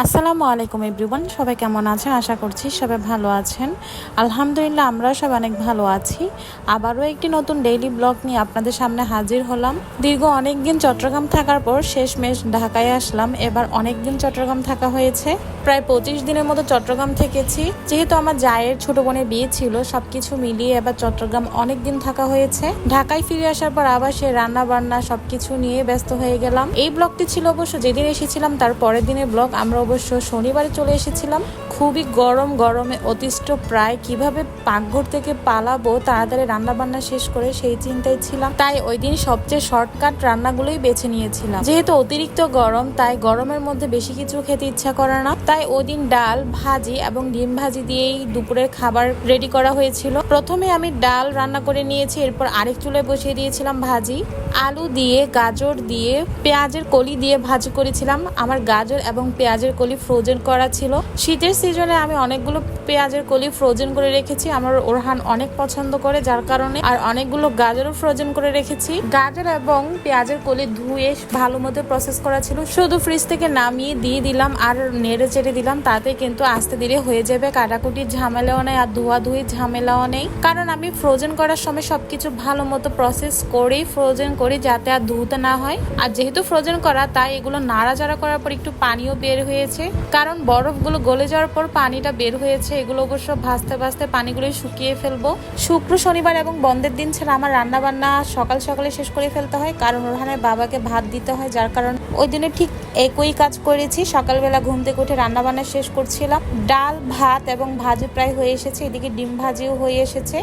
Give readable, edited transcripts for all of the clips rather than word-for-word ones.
আসসালামু আলাইকুম এভরিওয়ান, সবাই কেমন আছেন? আশা করছি সবাই ভালো আছেন। আলহামদুলিল্লাহ আমরাও সবাই অনেক ভালো আছি। আবারও একটি নতুন ডেইলি ব্লগ নিয়ে আপনাদের সামনে হাজির হলাম। দীর্ঘ অনেক দিন চট্টগ্রাম থাকার পর শেষমেশ ঢাকায় আসলাম। এবার অনেক দিন চট্টগ্রাম থাকা হয়েছে, প্রায় 25 দিনের মতো চট্টগ্রাম থেকেছি। যেহেতু আমার জায়ের ছোট বোনের বিয়ে ছিল, সবকিছু মিলিয়ে এবার চট্টগ্রাম অনেক দিন থাকা হয়েছে। ঢাকায় ফিরে আসার পর আবার সে রান্না বান্না সবকিছু নিয়ে ব্যস্ত হয়ে গেলাম। এই ব্লগটি ছিল অবশ্য যেদিন এসেছিলাম তার পরের দিনের ব্লগ। আমরা অবশ্য শনিবারে চলে এসেছিলাম। খুবই গরমে অতিষ্ঠ প্রায়, কিভাবে পাকঘর থেকে পালাবো, তাড়াতাড়ি রান্না বান্না শেষ করে সেই চিন্তায় ছিলাম। তাই ওই দিন সবচেয়ে শর্টকাট রান্নাগুলোই বেছে নিয়েছিলাম। যেহেতু অতিরিক্ত গরম, তাই গরমের মধ্যে বেশি কিছু খেতে ইচ্ছা করে না। তাই ওই দিন ডাল ভাজি এবং ডিম ভাজি দিয়েই দুপুরের খাবার রেডি করা হয়েছিল। প্রথমে আমি ডাল রান্না করে নিয়েছি, এরপর আরেক চুলায় বসিয়ে দিয়েছিলাম ভাজি। আলু দিয়ে, গাজর দিয়ে, পেঁয়াজের কলি দিয়ে ভাজি করেছিলাম। আমার গাজর এবং পেঁয়াজের কলি ফ্রোজেন করা ছিল। শীতের সিজনে আমি অনেকগুলো পেঁয়াজের কলি ফ্রোজেন করে রেখেছি। আমার ওরহান অনেক পছন্দ করে, যার কারণে। আর অনেকগুলো গাজরও ফ্রোজেন করে রেখেছি। গাজর এবং পেঁয়াজের কলি ধুয়ে ভালো মতো প্রসেস করা ছিল, শুধু ফ্রিজ থেকে নামিয়ে দিয়ে দিলাম আর নেড়ে চেড়ে দিলাম। তাতে কিন্তু আস্তে ধীরে হয়ে যাবে, কাটাকুটির ঝামেলাও নেই আর ধোয়াধুয়ির ঝামেলাও নেই। কারণ আমি ফ্রোজেন করার সময় সবকিছু ভালো মতো প্রসেস করেই ফ্রোজেন করি, যাতে আর ধুতে না হয়। আর যেহেতু ফ্রোজেন করা, তাই এগুলো নাড়াচাড়া করার পর একটু পানিও বের হয়েছে, কারণ বরফগুলো গলে যাওয়ার পর পানিটা বের হয়েছে। এগুলো অবশ্য ভাজতে ভাজতে পানিগুলো শুকিয়ে ফেলবো। শুক্র, শনিবার এবং বন্ধের দিন ছাড়া আমার রান্না বান্না সকাল সকালে শেষ করে ফেলতে হয়, কারণ ওরহানের বাবাকে ভাত দিতে হয়, যার কারণ ওই দিনে ঠিক একই কাজ করেছি। সকালবেলা ঘুম থেকে উঠে রান্না বান্না শেষ করছিলাম। ডাল, ভাত এবং ভাজি প্রায় হয়ে এসেছে, এদিকে ডিম ভাজিও হয়ে এসেছে।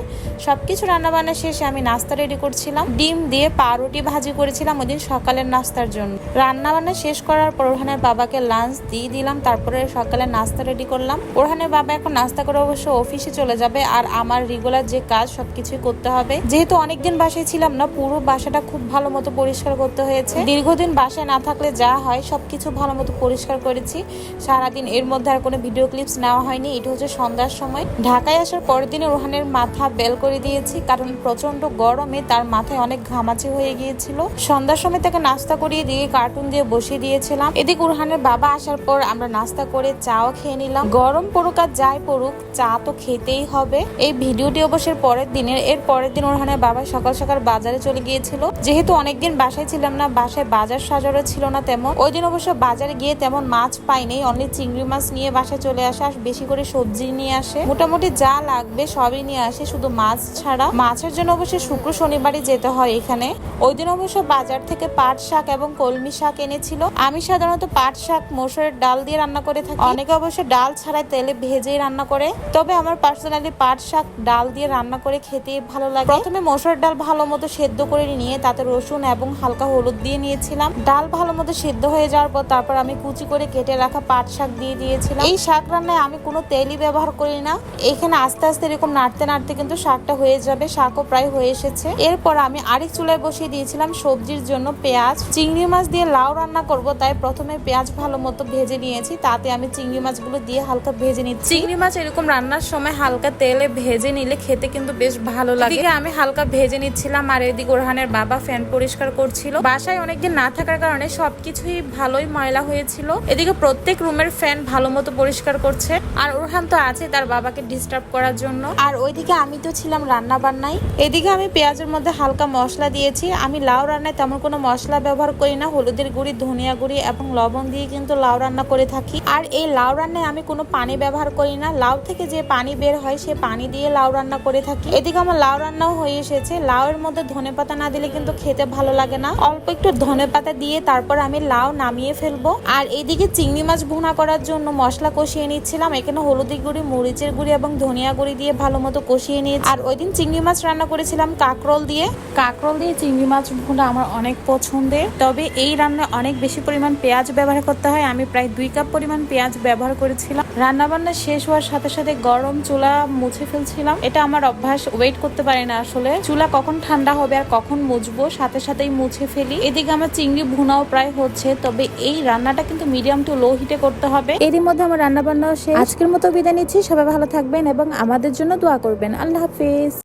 সবকিছু রান্না বান্না শেষে আমি নাস্তা রেডি করছিলাম। ডিম দিয়ে পাউরুটি ভাজি করেছিলাম ওই দিন সকালের নাস্তার জন্য। রান্না বান্না শেষ করার পর ওরহানের বাবাকে লাঞ্চ দিয়ে দিলাম, তারপরে সকালে নাস্তা রেডি করলাম। ওরহানের বাবা এখন নাস্তা করে অবশ্য অফিসে চলে যাবে, আর আমার রেগুলার যে কাজ সবকিছুই করতে হবে। যেহেতু অনেকদিন বাসায় ছিলাম না, পুরো বাসাটা খুব ভালো মতো পরিষ্কার করতে হয়েছে। দীর্ঘদিন বাসায় না থাকলে যা হয় সবকিছু ভালো মতো পরিষ্কার করেছি সারাদিন। এর মধ্যে আর কোনো ভিডিও ক্লিপস নেওয়া হয়নি। এটা হচ্ছে সন্ধ্যার সময়। ঢাকায় আসার পরের দিনে ওরহানের মাথা বেল করে দিয়েছি, কারণ প্রচন্ড গরমে তার মাথায় অনেক ঘামাচি হয়ে গিয়েছিল। সন্ধ্যার সময় তাকে নাস্তা করিয়ে দিয়ে কার্টুন দিয়ে বসিয়ে দিয়েছিলাম। এদিকে ওরহানের বাবা আসার পর আমরা নাস্তা করে চাও খেয়ে নিলাম। গরম পড়ুক আর যাই পড়ুক, চা তো খেতেই হবে। এই ভিডিওটি অবশ্যই পরের দিনের। এর পরের দিন ওরহানের বাবা সকাল সকাল বাজারে চলে গিয়েছিল। যেহেতু অনেকদিন বাসায় ছিলাম না, বাসায় বাজার সাজারও ছিল না তেমন। ওই দিন অবশ্য বাজারে গিয়ে তেমন মাছ পাইনি, অনলি চিংড়ি মাছ নিয়ে বাসায় চলে আসে, আর বেশি করে সবজি নিয়ে আসে। মোটামুটি যা লাগবে সবই নিয়ে আসে, শুধু মাছ ছাড়া। মাছের জন্য অবশ্যই শুক্র শনিবারই যেতে হয় এখানে। ওই দিন অবশ্য বাজার থেকে পাট শাক এবং কলমি শাক এনেছিল। আমি সাধারণত পাট শাক মসুরের ডাল দিয়ে রান্না করে থাকি। অনেকে অবশ্য ডাল ছাড়াই তেলে ভেজেই রান্না করে, তবে আমার পার্সোনালি পাট শাক ডাল দিয়ে রান্না করে খেতে ভালো লাগে। প্রথমে মসুরের ডাল ভালো মতো সেদ্ধ করে নিয়ে তাতে রসুন এবং হালকা হলুদ দিয়ে নিয়েছিলাম। ডাল ভালো মতো সেদ্ধ হয়ে যাওয়ার পর তারপর আমি কুচি করে কেটে রাখা পাট শাক দিয়ে দিয়েছিলাম। এই শাক রান্নায় আমি কোনো তেলই ব্যবহার করি না। এখানে আস্তে আস্তে এরকম নাড়তে নাড়তে কিন্তু শাকটা হয়ে যাবে। শাকও প্রায় হয়ে এসেছে। এরপর আমি আরেক চুলায় বসিয়ে দিয়েছিলাম সবজির জন্য পেঁয়াজ। চিংড়ি মাছ দিয়ে লাউ রান্না করব, তাই প্রথমে পেঁয়াজ ভালো মতো ভেজে নিয়েছি। তাতে আমি চিংড়ি মাছগুলো দিয়ে হালকা ভেজে নিচ্ছি। চিংড়ি মাছ এরকম রান্নার সময় হালকা তেলে ভেজে নিলে খেতে কিন্তু বেশ ভালো লাগে। আমি হালকা ভেজে নিচ্ছিলাম, আর এদিকে ওরহানের বাবা ফ্যান পরিষ্কার করছিল। বাসায় অনেকদিন না থাকার কারণে সবকিছুই ভালোই ময়লা হয়েছিল। এদিকে প্রত্যেক রুমের ফ্যান ভালো মতো পরিষ্কার করছে, আর ওরহান তো আছে তার বাবাকে ডিস্টার্ব করার জন্য। আর ওইদিকে আমি তো ছিলাম রান্না বান্নায়। এদিকে আমি পেঁয়াজের মধ্যে হালকা মশলা দিয়েছি। আমি লাউ রান্নায় তেমন কোনো মশলা ব্যবহার করি না। হলুদের গুঁড়ি, ধনিয়া গুঁড়ি এবং লবণ দিয়ে কিন্তু লাউ রান্না করে থাকি। আর এই লাউ রান্নায় আমি কোনো পানি ব্যবহার করি না। লাউ থেকে যে পানি বের হয় সে পানি দিয়ে লাউ রান্না করে থাকি। এদিকে আমার লাউ রান্নাও হয়ে এসেছে। লাউ এর মধ্যে ধনেপাতা না দিলে কিন্তু খেতে ভালো লাগে না। অল্প একটু ধনেপাতা দিয়ে তারপর আমি লাউ নামিয়ে ফেলবো। আর এইদিকে চিংড়ি মাছ ভুনা করার জন্য মশলা কষিয়ে নিচ্ছিলাম। এখানে হলুদের গুঁড়ি, মরিচের গুঁড়ি এবং ধনিয়া গুঁড়ি দিয়ে ভালো মতো কষিয়ে নিয়েছি। আর ওই দিন চিংড়ি মাছ রান্না করেছিলাম কাঁকরোল দিয়ে। কাঁকরোল দিয়ে চিংড়ি মাছ ভুনা আমার অনেক পছন্দের, তবে এই রান্নায় অনেক বেশি পরিমাণ পেঁয়াজ ব্যবহার করতে হয়। আমি প্রায় 2 কাপ পরিমাণ পেঁয়াজ ব্যবহার করেছিলাম। রান্না বান্না শেষ হওয়ার সাথে সাথে গরম চুলা মুছে ফেলছিলাম। এটা আমার অভ্যাস, ওয়েট করতে পারি না আসলে। চুলা কখন ঠান্ডা হবে আর কখন মুছবো সাথে সাথেই মুছে ফেলি। এদিকে আমার চিংড়ি ভুনাও প্রায় হচ্ছে, তবে এই রান্নাটা কিন্তু মিডিয়াম টু লো হিটে করতে হবে। এরই মধ্যে আমার রান্না বান্নাও শেষ। আজকের মতো বিদায় নিচ্ছি। সবাই ভালো থাকবেন এবং আমাদের জন্য দোয়া করবেন। আল্লাহ হাফেজ।